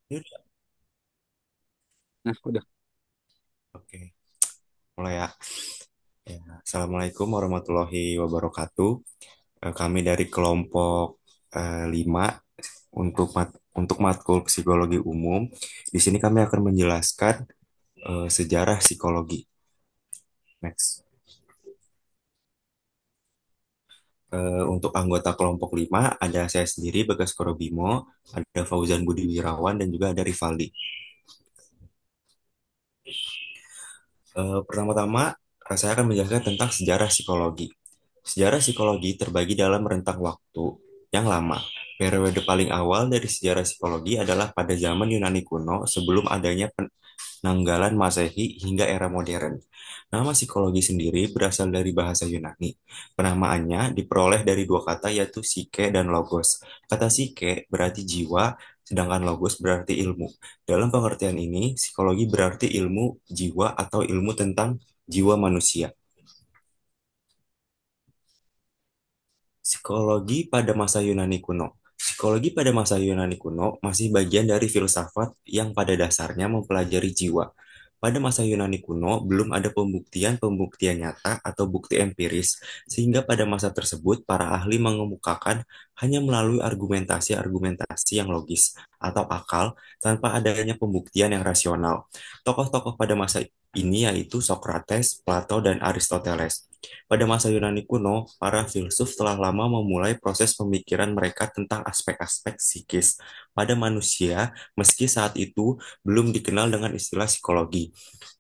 Iya. Nah, udah. Oke, mulai ya. Ya, Assalamualaikum warahmatullahi wabarakatuh. Kami dari kelompok 5 untuk matkul psikologi umum. Di sini kami akan menjelaskan sejarah psikologi. Next. Untuk anggota kelompok 5 ada saya sendiri Bagas Korobimo, ada Fauzan Budi Wirawan dan juga ada Rivaldi. Pertama-tama, saya akan menjelaskan tentang sejarah psikologi. Sejarah psikologi terbagi dalam rentang waktu yang lama. Periode paling awal dari sejarah psikologi adalah pada zaman Yunani kuno sebelum adanya penanggalan Masehi hingga era modern. Nama psikologi sendiri berasal dari bahasa Yunani. Penamaannya diperoleh dari dua kata yaitu psyche dan logos. Kata psyche berarti jiwa, sedangkan logos berarti ilmu. Dalam pengertian ini, psikologi berarti ilmu jiwa atau ilmu tentang jiwa manusia. Psikologi pada masa Yunani kuno. Psikologi pada masa Yunani kuno masih bagian dari filsafat yang pada dasarnya mempelajari jiwa. Pada masa Yunani kuno belum ada pembuktian nyata atau bukti empiris, sehingga pada masa tersebut para ahli mengemukakan hanya melalui argumentasi-argumentasi yang logis atau akal tanpa adanya pembuktian yang rasional. Tokoh-tokoh pada masa ini yaitu Socrates, Plato, dan Aristoteles. Pada masa Yunani kuno, para filsuf telah lama memulai proses pemikiran mereka tentang aspek-aspek psikis pada manusia, meski saat itu belum dikenal dengan istilah psikologi.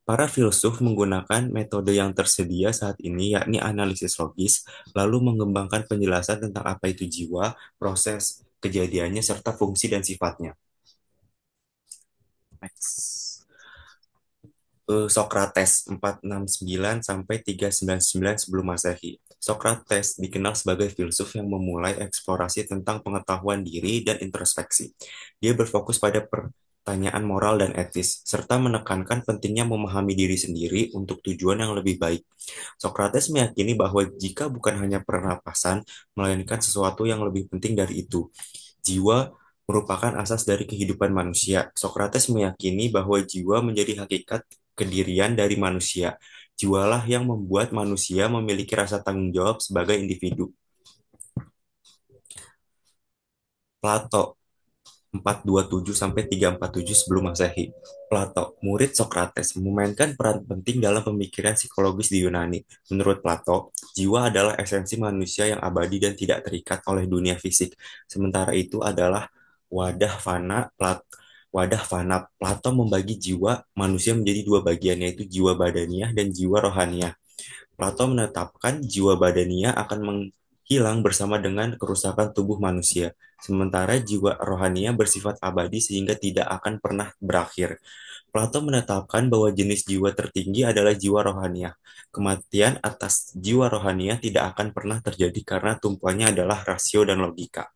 Para filsuf menggunakan metode yang tersedia saat ini, yakni analisis logis, lalu mengembangkan penjelasan tentang apa itu jiwa, proses kejadiannya, serta fungsi dan sifatnya. Next. Sokrates 469 sampai 399 sebelum Masehi. Sokrates dikenal sebagai filsuf yang memulai eksplorasi tentang pengetahuan diri dan introspeksi. Dia berfokus pada pertanyaan moral dan etis, serta menekankan pentingnya memahami diri sendiri untuk tujuan yang lebih baik. Sokrates meyakini bahwa jika bukan hanya pernapasan, melainkan sesuatu yang lebih penting dari itu, jiwa merupakan asas dari kehidupan manusia. Sokrates meyakini bahwa jiwa menjadi hakikat kedirian dari manusia. Jiwalah yang membuat manusia memiliki rasa tanggung jawab sebagai individu. Plato 427 sampai 347 sebelum Masehi. Plato, murid Sokrates, memainkan peran penting dalam pemikiran psikologis di Yunani. Menurut Plato, jiwa adalah esensi manusia yang abadi dan tidak terikat oleh dunia fisik. Sementara itu adalah wadah fana. Wadah fana. Plato membagi jiwa manusia menjadi dua bagian, yaitu jiwa badaniah dan jiwa rohaniah. Plato menetapkan jiwa badania akan menghilang bersama dengan kerusakan tubuh manusia, sementara jiwa rohania bersifat abadi sehingga tidak akan pernah berakhir. Plato menetapkan bahwa jenis jiwa tertinggi adalah jiwa rohania. Kematian atas jiwa rohania tidak akan pernah terjadi karena tumpuannya adalah rasio dan logika.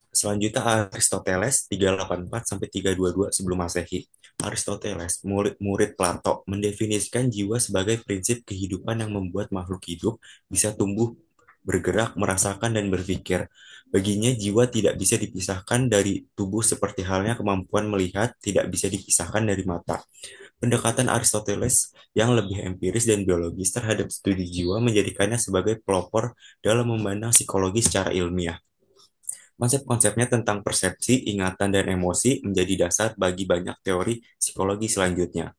Selanjutnya Aristoteles 384 sampai 322 sebelum Masehi. Aristoteles, murid Plato, mendefinisikan jiwa sebagai prinsip kehidupan yang membuat makhluk hidup bisa tumbuh, bergerak, merasakan, dan berpikir. Baginya jiwa tidak bisa dipisahkan dari tubuh seperti halnya kemampuan melihat tidak bisa dipisahkan dari mata. Pendekatan Aristoteles yang lebih empiris dan biologis terhadap studi jiwa menjadikannya sebagai pelopor dalam memandang psikologi secara ilmiah. Konsep-konsepnya tentang persepsi, ingatan, dan emosi menjadi dasar bagi banyak teori psikologi selanjutnya.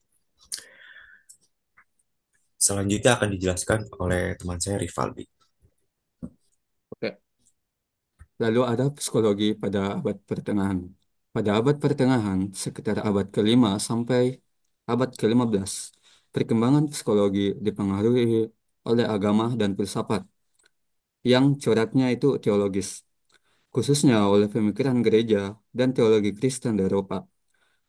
Selanjutnya akan dijelaskan oleh teman saya Rivaldi. Oke. Lalu ada psikologi pada abad pertengahan. Pada abad pertengahan, sekitar abad kelima sampai abad ke-15, perkembangan psikologi dipengaruhi oleh agama dan filsafat yang coraknya itu teologis, khususnya oleh pemikiran gereja dan teologi Kristen di Eropa.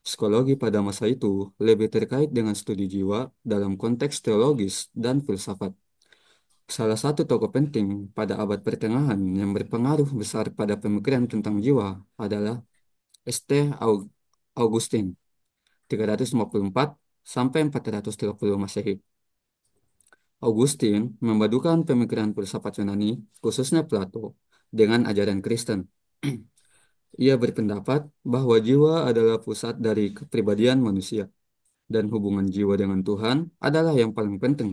Psikologi pada masa itu lebih terkait dengan studi jiwa dalam konteks teologis dan filsafat. Salah satu tokoh penting pada abad pertengahan yang berpengaruh besar pada pemikiran tentang jiwa adalah St. Augustine, 354 sampai 430 Masehi. Augustine memadukan pemikiran filsafat Yunani, khususnya Plato, dengan ajaran Kristen. Ia berpendapat bahwa jiwa adalah pusat dari kepribadian manusia, dan hubungan jiwa dengan Tuhan adalah yang paling penting.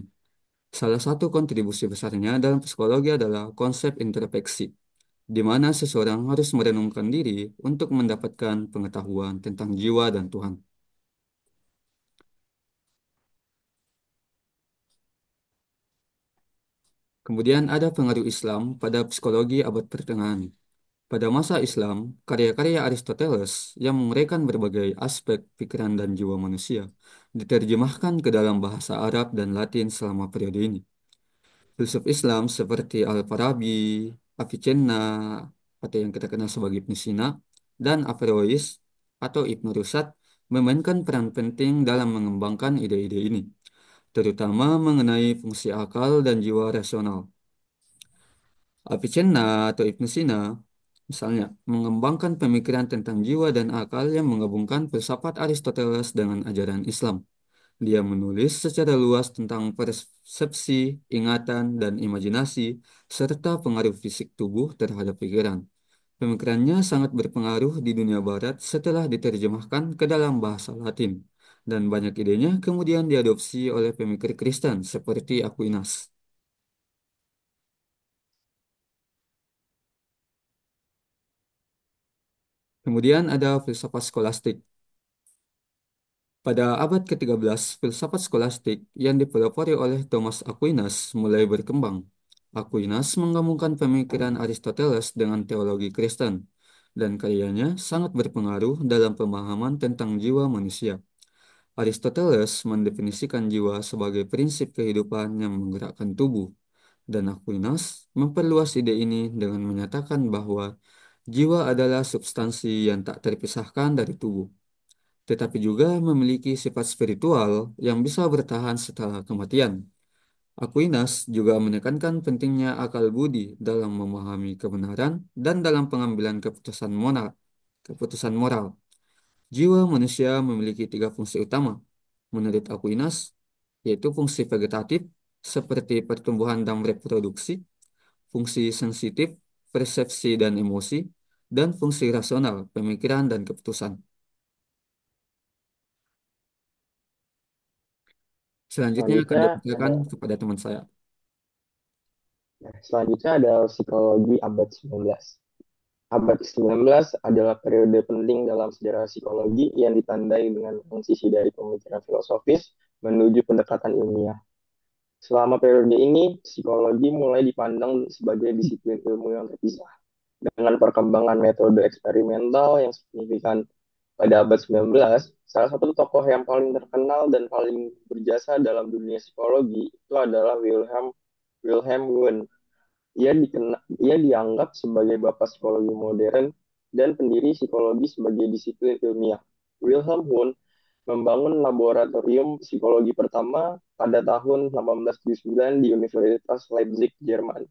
Salah satu kontribusi besarnya dalam psikologi adalah konsep introspeksi, di mana seseorang harus merenungkan diri untuk mendapatkan pengetahuan tentang jiwa dan Tuhan. Kemudian ada pengaruh Islam pada psikologi abad pertengahan. Pada masa Islam, karya-karya Aristoteles yang menguraikan berbagai aspek pikiran dan jiwa manusia diterjemahkan ke dalam bahasa Arab dan Latin selama periode ini. Filsuf Islam seperti Al-Farabi, Avicenna, atau yang kita kenal sebagai Ibnu Sina, dan Averroes atau Ibnu Rushd memainkan peran penting dalam mengembangkan ide-ide ini, terutama mengenai fungsi akal dan jiwa rasional. Avicenna atau Ibnu Sina, misalnya, mengembangkan pemikiran tentang jiwa dan akal yang menggabungkan filsafat Aristoteles dengan ajaran Islam. Dia menulis secara luas tentang persepsi, ingatan, dan imajinasi, serta pengaruh fisik tubuh terhadap pikiran. Pemikirannya sangat berpengaruh di dunia barat setelah diterjemahkan ke dalam bahasa Latin, dan banyak idenya kemudian diadopsi oleh pemikir Kristen seperti Aquinas. Kemudian ada filsafat skolastik. Pada abad ke-13, filsafat skolastik yang dipelopori oleh Thomas Aquinas mulai berkembang. Aquinas menggabungkan pemikiran Aristoteles dengan teologi Kristen, dan karyanya sangat berpengaruh dalam pemahaman tentang jiwa manusia. Aristoteles mendefinisikan jiwa sebagai prinsip kehidupan yang menggerakkan tubuh, dan Aquinas memperluas ide ini dengan menyatakan bahwa jiwa adalah substansi yang tak terpisahkan dari tubuh, tetapi juga memiliki sifat spiritual yang bisa bertahan setelah kematian. Aquinas juga menekankan pentingnya akal budi dalam memahami kebenaran dan dalam pengambilan keputusan moral. Jiwa manusia memiliki tiga fungsi utama, menurut Aquinas, yaitu fungsi vegetatif seperti pertumbuhan dan reproduksi, fungsi sensitif, persepsi dan emosi, dan fungsi rasional, pemikiran dan keputusan. Selanjutnya akan Selanjutnya dibacakan ada kepada teman saya. selanjutnya ada psikologi abad 19. Abad 19 adalah periode penting dalam sejarah psikologi yang ditandai dengan transisi dari pemikiran filosofis menuju pendekatan ilmiah. Selama periode ini, psikologi mulai dipandang sebagai disiplin ilmu yang terpisah. Dengan perkembangan metode eksperimental yang signifikan pada abad 19, salah satu tokoh yang paling terkenal dan paling berjasa dalam dunia psikologi itu adalah Wilhelm Wundt. Ia dianggap sebagai bapak psikologi modern dan pendiri psikologi sebagai disiplin ilmiah. Wilhelm Wundt membangun laboratorium psikologi pertama pada tahun 1879 di Universitas Leipzig, Jerman.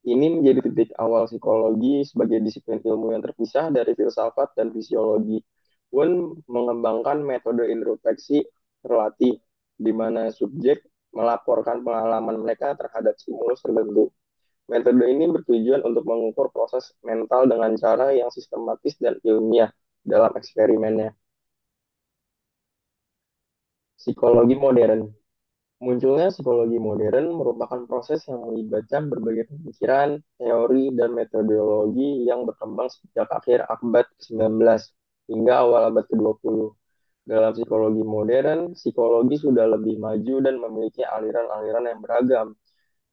Ini menjadi titik awal psikologi sebagai disiplin ilmu yang terpisah dari filsafat dan fisiologi. Wundt mengembangkan metode introspeksi relatif, di mana subjek melaporkan pengalaman mereka terhadap stimulus tertentu. Metode ini bertujuan untuk mengukur proses mental dengan cara yang sistematis dan ilmiah dalam eksperimennya. Psikologi modern. Munculnya psikologi modern merupakan proses yang melibatkan berbagai pemikiran, teori, dan metodologi yang berkembang sejak akhir abad ke-19 hingga awal abad ke-20. Dalam psikologi modern, psikologi sudah lebih maju dan memiliki aliran-aliran yang beragam.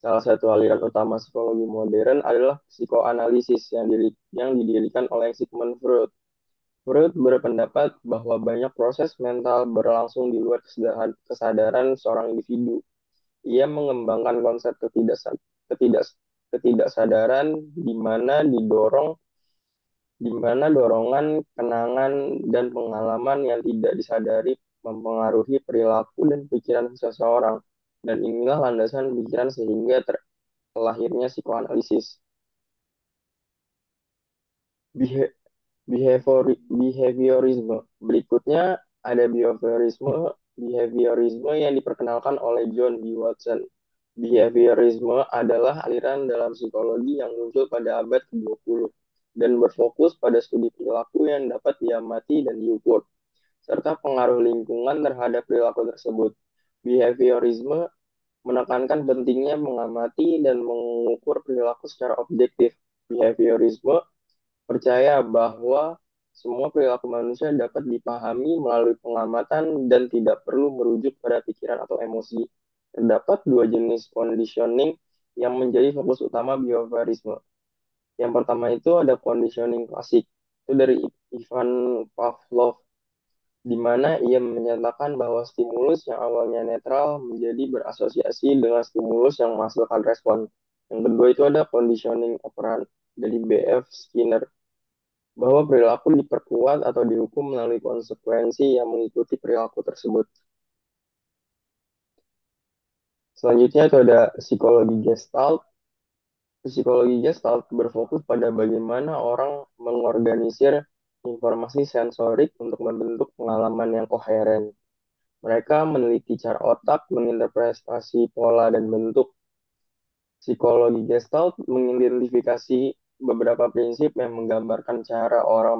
Salah satu aliran utama psikologi modern adalah psikoanalisis yang didirikan oleh Sigmund Freud. Freud berpendapat bahwa banyak proses mental berlangsung di luar kesadaran seorang individu. Ia mengembangkan konsep ketidak- ketidaksadaran di mana dorongan, kenangan, dan pengalaman yang tidak disadari mempengaruhi perilaku dan pikiran seseorang. Dan inilah landasan pikiran sehingga terlahirnya psikoanalisis. Beha- Behaviorisme. Berikutnya ada behaviorisme yang diperkenalkan oleh John B. Watson. Behaviorisme adalah aliran dalam psikologi yang muncul pada abad ke-20, dan berfokus pada studi perilaku yang dapat diamati dan diukur, serta pengaruh lingkungan terhadap perilaku tersebut. Behaviorisme menekankan pentingnya mengamati dan mengukur perilaku secara objektif. Behaviorisme percaya bahwa semua perilaku manusia dapat dipahami melalui pengamatan dan tidak perlu merujuk pada pikiran atau emosi. Terdapat dua jenis conditioning yang menjadi fokus utama behaviorisme. Yang pertama itu ada conditioning klasik. Itu dari Ivan Pavlov, di mana ia menyatakan bahwa stimulus yang awalnya netral menjadi berasosiasi dengan stimulus yang menghasilkan respon. Yang kedua itu ada conditioning operant dari B.F. Skinner, bahwa perilaku diperkuat atau dihukum melalui konsekuensi yang mengikuti perilaku tersebut. Selanjutnya itu ada psikologi Gestalt. Psikologi Gestalt berfokus pada bagaimana orang mengorganisir informasi sensorik untuk membentuk pengalaman yang koheren. Mereka meneliti cara otak menginterpretasi pola dan bentuk. Psikologi Gestalt mengidentifikasi beberapa prinsip yang menggambarkan cara orang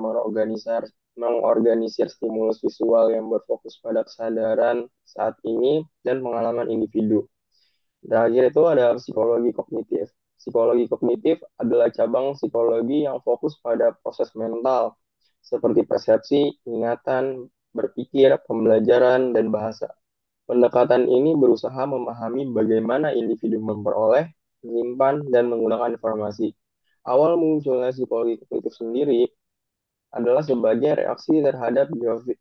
mengorganisir stimulus visual yang berfokus pada kesadaran saat ini dan pengalaman individu. Terakhir itu ada psikologi kognitif. Psikologi kognitif adalah cabang psikologi yang fokus pada proses mental, seperti persepsi, ingatan, berpikir, pembelajaran, dan bahasa. Pendekatan ini berusaha memahami bagaimana individu memperoleh, menyimpan, dan menggunakan informasi. Awal munculnya psikologi kognitif sendiri adalah sebagai reaksi terhadap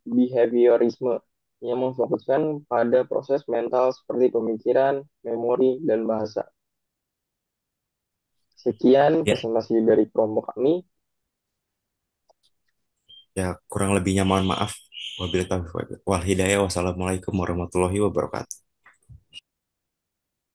behaviorisme yang memfokuskan pada proses mental seperti pemikiran, memori, dan bahasa. Sekian Ya, presentasi dari kelompok kami. ya kurang lebihnya mohon maaf. Wabillahi taufiq wal hidayah. Wassalamualaikum warahmatullahi wabarakatuh.